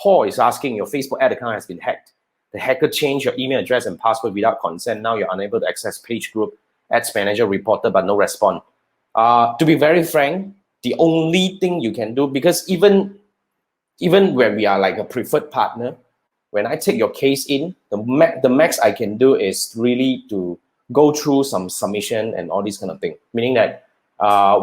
Paul is asking, your Facebook ad account has been hacked. The hacker changed your email address and password without consent. Now you're unable to access page group. Ads manager reported, but no response. To be very frank, the only thing you can do, because even when we are like a preferred partner, when I take your case in, the max I can do is really to go through some submission and all these kind of thing. Meaning that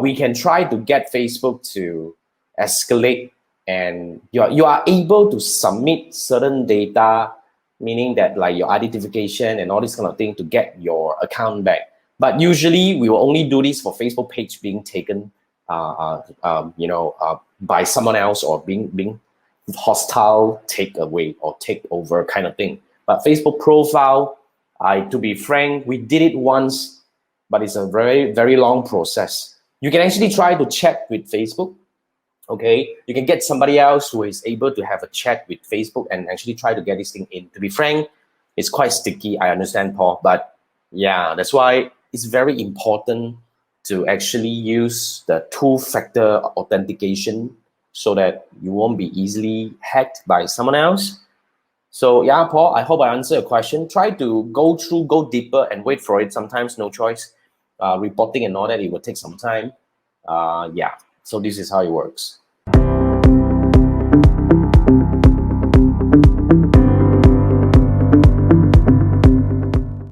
we can try to get Facebook to escalate, and you are able to submit certain data, meaning that like your identification and all this kind of thing to get your account back. But usually we will only do this for Facebook page being taken, by someone else, or being hostile take away or take over kind of thing. But Facebook profile, to be frank, we did it once, but it's a very, very long process. You can actually try to chat with Facebook. Okay, you can get somebody else who is able to have a chat with Facebook and actually try to get this thing in. To be frank, it's quite sticky. I understand, Paul, but yeah, that's why it's very important to actually use the two-factor authentication so that you won't be easily hacked by someone else. So yeah, Paul, I hope I answered your question. Try to go deeper and wait for it. Sometimes no choice. Reporting and all that, it will take some time. Yeah, so this is how it works.